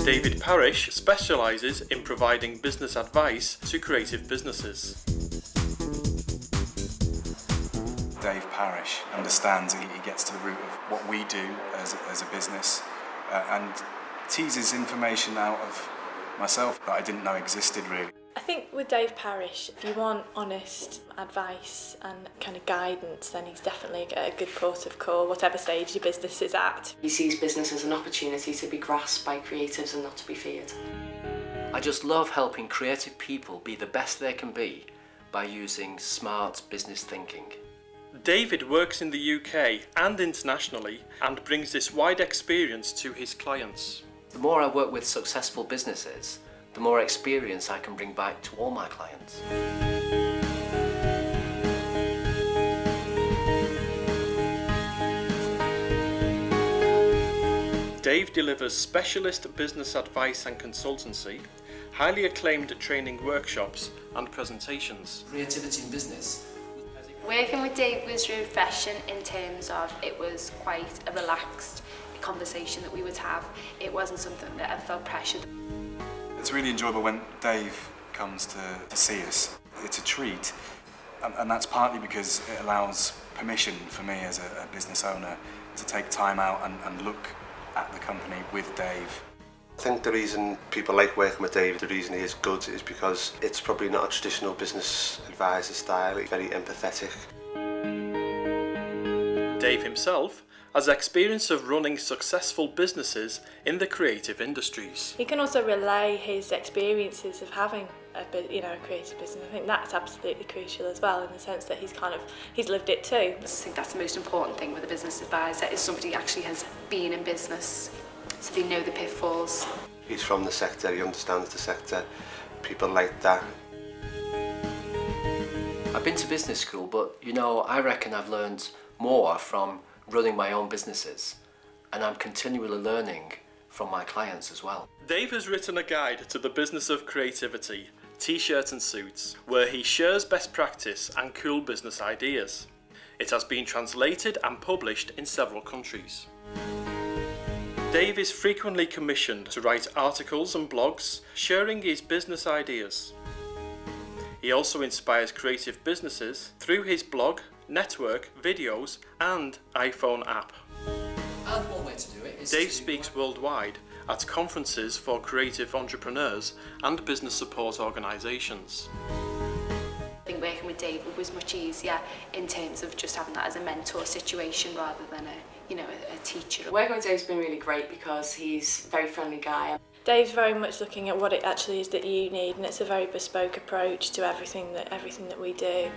David Parrish specialises in providing business advice to creative businesses. Dave Parrish understands, he gets to the root of what we do as a business and teases information out of myself that I didn't know existed really. I think with Dave Parrish, if you want honest advice and kind of guidance, then he's definitely a good port of call, whatever stage your business is at. He sees business as an opportunity to be grasped by creatives and not to be feared. I just love helping creative people be the best they can be by using smart business thinking. David works in the UK and internationally and brings this wide experience to his clients. The more I work with successful businesses, the more experience I can bring back to all my clients. Dave delivers specialist business advice and consultancy, highly acclaimed training workshops and presentations. Creativity in business. Working with Dave was refreshing in terms of it was quite a relaxed conversation that we would have. It wasn't something that I felt pressured. It's really enjoyable when Dave comes to see us. It's a treat, and that's partly because it allows permission for me as a business owner to take time out and look at the company with Dave. I think the reason people like working with Dave, the reason he is good, is because it's probably not a traditional business advisor style. He's very empathetic. Dave himself has experience of running successful businesses in the creative industries. He can also relay his experiences of having a creative business. I think that's absolutely crucial as well, in the sense that he's lived it too. I think that's the most important thing with a business advisor, is somebody who actually has been in business, so they know the pitfalls. He's from the sector, he understands the sector, people like that. I've been to business school, but I reckon I've learned more from running my own businesses, and I'm continually learning from my clients as well. Dave has written a guide to the business of creativity, T-shirts and suits, where he shares best practice and cool business ideas. It has been translated and published in several countries. Dave is frequently commissioned to write articles and blogs, sharing his business ideas. He also inspires creative businesses through his blog, network, videos and iPhone app. And one way to do it is Dave speaks worldwide at conferences for creative entrepreneurs and business support organisations. I think working with Dave was much easier in terms of just having that as a mentor situation rather than a teacher. Working with Dave's been really great because he's a very friendly guy. Dave's very much looking at what it actually is that you need, and it's a very bespoke approach to everything that we do.